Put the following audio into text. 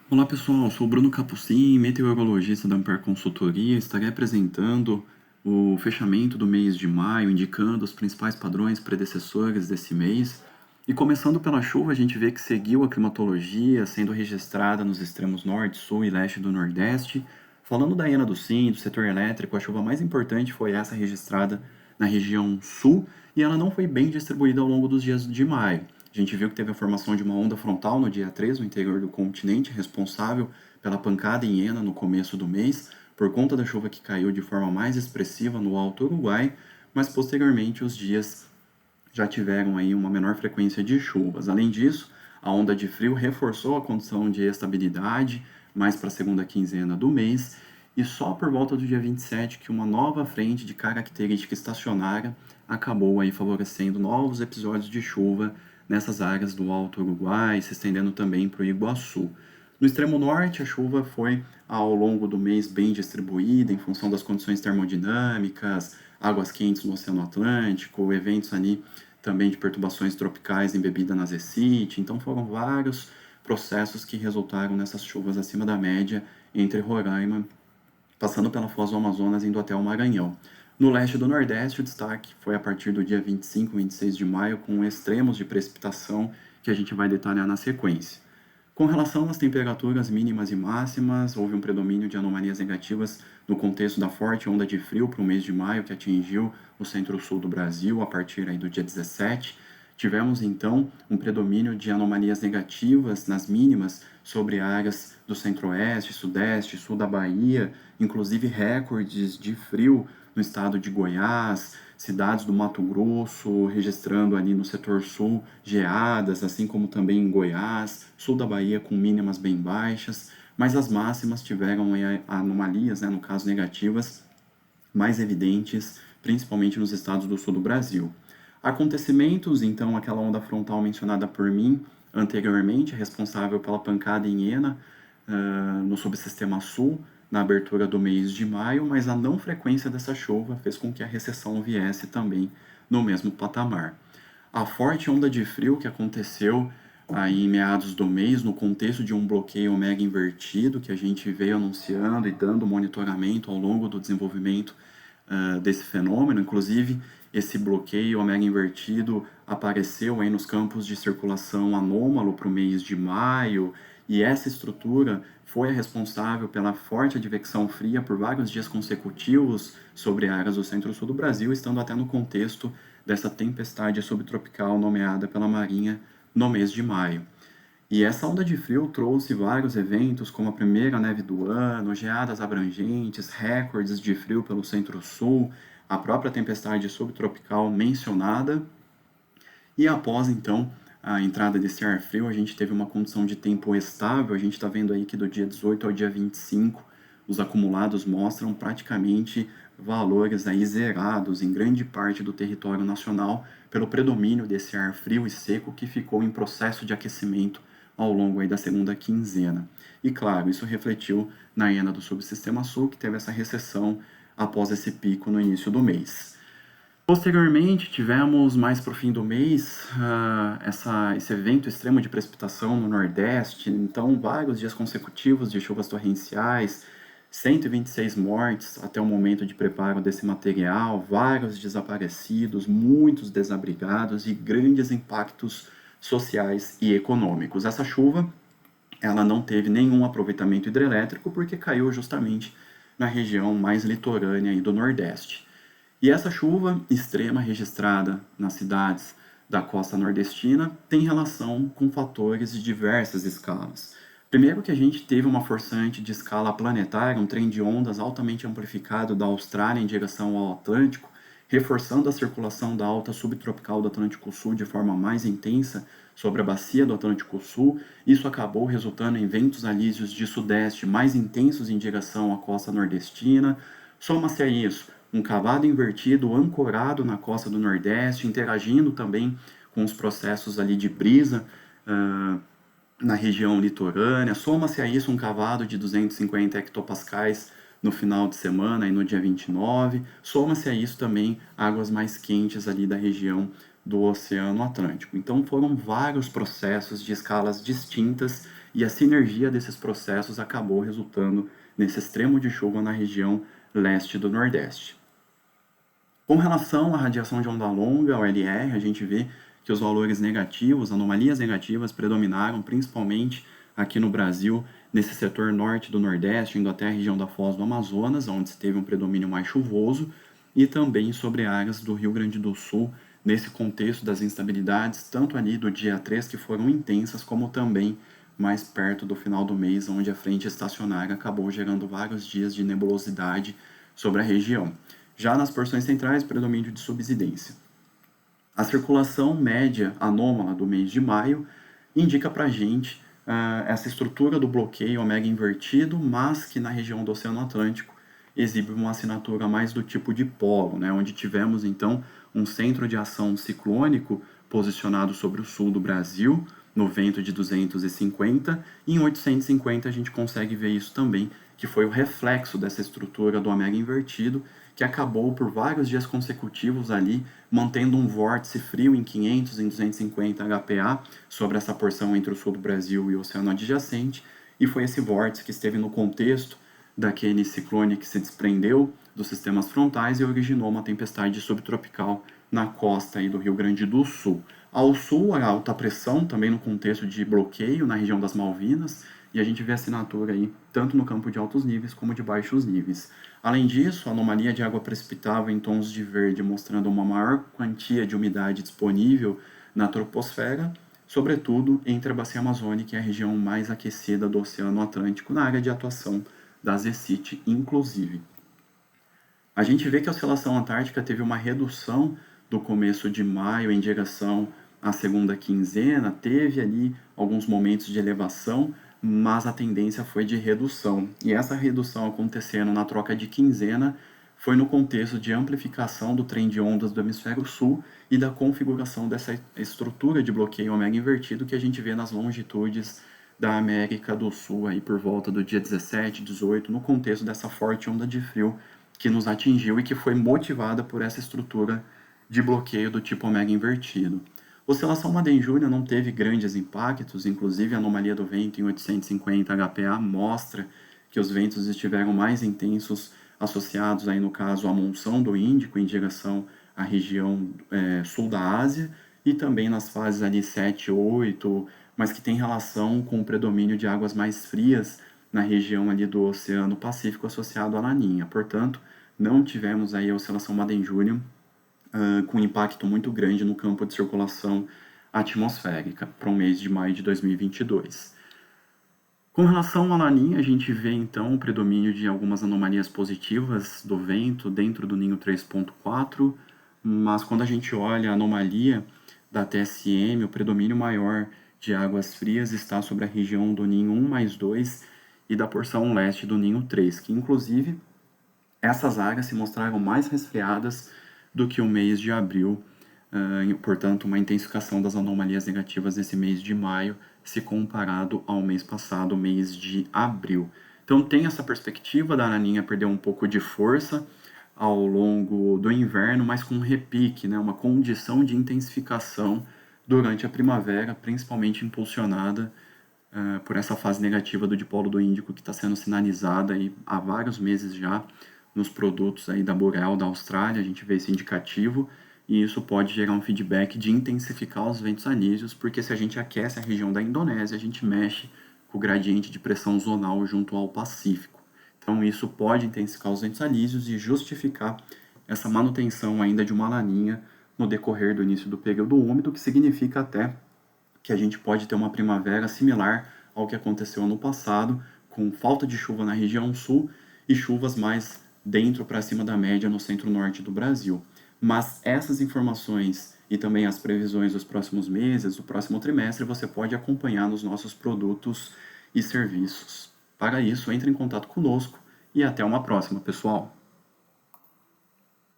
Olá pessoal, sou o Bruno Capucin, meteorologista da Ampere Consultoria. Estarei apresentando o fechamento do mês de maio, indicando os principais padrões predecessores desse mês. E começando pela chuva, a gente vê que seguiu a climatologia, sendo registrada nos extremos norte, sul e leste do Nordeste. Falando da ENA do SIM, do setor elétrico, a chuva mais importante foi essa registrada na região sul, e ela não foi bem distribuída ao longo dos dias de maio. A gente viu que teve a formação de uma onda frontal no dia 3 no interior do continente, responsável pela pancada em Iena no começo do mês, por conta da chuva que caiu de forma mais expressiva no Alto Uruguai, mas posteriormente os dias já tiveram aí uma menor frequência de chuvas. Além disso, a onda de frio reforçou a condição de estabilidade mais para a segunda quinzena do mês, e só por volta do dia 27 que uma nova frente de característica estacionária acabou aí favorecendo novos episódios de chuva nessas áreas do Alto Uruguai, se estendendo também para o Iguaçu. No extremo norte, a chuva foi ao longo do mês bem distribuída em função das condições termodinâmicas, águas quentes no Oceano Atlântico, eventos ali também de perturbações tropicais embebida na Zecite. Então foram vários processos que resultaram nessas chuvas acima da média entre Roraima, passando pela Foz do Amazonas, indo até o Maranhão. No leste do Nordeste, o destaque foi a partir do dia 25 e 26 de maio, com extremos de precipitação que a gente vai detalhar na sequência. Com relação às temperaturas mínimas e máximas, houve um predomínio de anomalias negativas no contexto da forte onda de frio para o mês de maio, que atingiu o centro-sul do Brasil a partir aí do dia 17. Tivemos, então, um predomínio de anomalias negativas nas mínimas sobre áreas do centro-oeste, sudeste, sul da Bahia, inclusive recordes de frio no estado de Goiás, cidades do Mato Grosso, registrando ali no setor sul geadas, assim como também em Goiás, sul da Bahia com mínimas bem baixas, mas as máximas tiveram anomalias, no caso negativas, mais evidentes, principalmente nos estados do sul do Brasil. Acontecimentos, então, aquela onda frontal mencionada por mim anteriormente, responsável pela pancada em Iena, no subsistema sul, na abertura do mês de maio, mas a não frequência dessa chuva fez com que a recessão viesse também no mesmo patamar. A forte onda de frio que aconteceu aí em meados do mês, no contexto de um bloqueio mega invertido, que a gente veio anunciando e dando monitoramento ao longo do desenvolvimento desse fenômeno. Inclusive, esse bloqueio omega invertido apareceu aí nos campos de circulação anômalo para o mês de maio, e essa estrutura foi a responsável pela forte advecção fria por vários dias consecutivos sobre áreas do centro-sul do Brasil, estando até no contexto dessa tempestade subtropical nomeada pela Marinha no mês de maio. E essa onda de frio trouxe vários eventos, como a primeira neve do ano, geadas abrangentes, recordes de frio pelo centro-sul, a própria tempestade subtropical mencionada. E após, então, a entrada desse ar frio, a gente teve uma condição de tempo estável. A gente está vendo aí que do dia 18 ao dia 25, os acumulados mostram praticamente valores aí zerados em grande parte do território nacional pelo predomínio desse ar frio e seco que ficou em processo de aquecimento ao longo aí da segunda quinzena. E claro, isso refletiu na ENA do subsistema sul, que teve essa recessão após esse pico no início do mês. Posteriormente, tivemos mais para o fim do mês esse evento extremo de precipitação no Nordeste, então vários dias consecutivos de chuvas torrenciais, 126 mortes até o momento de preparo desse material, vários desaparecidos, muitos desabrigados e grandes impactos sociais e econômicos. Essa chuva, ela não teve nenhum aproveitamento hidrelétrico porque caiu justamente na região mais litorânea do Nordeste. E essa chuva extrema registrada nas cidades da costa nordestina tem relação com fatores de diversas escalas. Primeiro que a gente teve uma forçante de escala planetária, um trem de ondas altamente amplificado da Austrália em direção ao Atlântico, reforçando a circulação da alta subtropical do Atlântico Sul de forma mais intensa sobre a bacia do Atlântico Sul. Isso acabou resultando em ventos alísios de sudeste mais intensos em direção à costa nordestina. Soma-se a isso um cavado invertido ancorado na costa do Nordeste, interagindo também com os processos ali de brisa na região litorânea. Soma-se a isso um cavado de 250 hectopascais no final de semana e no dia 29. Soma-se a isso também águas mais quentes ali da região do Oceano Atlântico. Então foram vários processos de escalas distintas e a sinergia desses processos acabou resultando nesse extremo de chuva na região leste do Nordeste. Com relação à radiação de onda longa, OLR, a gente vê que os valores negativos, anomalias negativas, predominaram principalmente aqui no Brasil, nesse setor norte do Nordeste, indo até a região da Foz do Amazonas, onde se teve um predomínio mais chuvoso, e também sobre áreas do Rio Grande do Sul, nesse contexto das instabilidades, tanto ali do dia 3, que foram intensas, como também mais perto do final do mês, onde a frente estacionária acabou gerando vários dias de nebulosidade sobre a região. Já nas porções centrais, predomínio de subsidência. A circulação média anômala do mês de maio indica para a gente essa estrutura do bloqueio omega invertido, mas que na região do Oceano Atlântico exibe uma assinatura mais do tipo de polo, né, onde tivemos então um centro de ação ciclônico posicionado sobre o sul do Brasil, no vento de 250, e em 850 a gente consegue ver isso também, que foi o reflexo dessa estrutura do omega invertido, que acabou por vários dias consecutivos ali, mantendo um vórtice frio em 500, em 250 HPA, sobre essa porção entre o sul do Brasil e o oceano adjacente, e foi esse vórtice que esteve no contexto daquele ciclone que se desprendeu dos sistemas frontais e originou uma tempestade subtropical na costa aí do Rio Grande do Sul. Ao sul, a alta pressão, também no contexto de bloqueio na região das Malvinas, e a gente vê assinatura aí tanto no campo de altos níveis como de baixos níveis. Além disso, a anomalia de água precipitável em tons de verde, mostrando uma maior quantia de umidade disponível na troposfera, sobretudo entre a bacia amazônica e a região mais aquecida do Oceano Atlântico, na área de atuação da ZECIT, inclusive. A gente vê que a oscilação antártica teve uma redução do começo de maio em direção à segunda quinzena, teve ali alguns momentos de elevação, mas a tendência foi de redução. E essa redução acontecendo na troca de quinzena foi no contexto de amplificação do trem de ondas do hemisfério sul e da configuração dessa estrutura de bloqueio omega invertido que a gente vê nas longitudes da América do Sul aí por volta do dia 17, 18, no contexto dessa forte onda de frio que nos atingiu e que foi motivada por essa estrutura de bloqueio do tipo omega invertido. Oscilação Madden-Júnior não teve grandes impactos, inclusive a anomalia do vento em 850 HPA mostra que os ventos estiveram mais intensos, associados aí no caso à monção do Índico em direção à região sul da Ásia, e também nas fases ali 7 e 8, mas que tem relação com o predomínio de águas mais frias na região ali do Oceano Pacífico associado à Laninha. Portanto, não tivemos aí a oscilação Madden-Júnior com impacto muito grande no campo de circulação atmosférica para o mês de maio de 2022. Com relação à Laninha, a gente vê então o predomínio de algumas anomalias positivas do vento dentro do ninho 3.4, mas quando a gente olha a anomalia da TSM, o predomínio maior de águas frias está sobre a região do ninho 1+2 e da porção leste do ninho 3, que inclusive essas áreas se mostraram mais resfriadas do que o mês de abril, portanto, uma intensificação das anomalias negativas nesse mês de maio, se comparado ao mês passado, mês de abril. Então, tem essa perspectiva da Laninha perder um pouco de força ao longo do inverno, mas com um repique, né, uma condição de intensificação durante a primavera, principalmente impulsionada por essa fase negativa do dipolo do Índico que está sendo sinalizada aí há vários meses já nos produtos aí da Boreal da Austrália. A gente vê esse indicativo e isso pode gerar um feedback de intensificar os ventos anísios, porque se a gente aquece a região da Indonésia, a gente mexe com o gradiente de pressão zonal junto ao Pacífico. Então isso pode intensificar os ventos anísios e justificar essa manutenção ainda de uma laninha no decorrer do início do período úmido, que significa até que a gente pode ter uma primavera similar ao que aconteceu no passado, com falta de chuva na região sul e chuvas mais dentro para cima da média no centro-norte do Brasil. Mas essas informações e também as previsões dos próximos meses, do próximo trimestre, você pode acompanhar nos nossos produtos e serviços. Para isso, entre em contato conosco e até uma próxima, pessoal!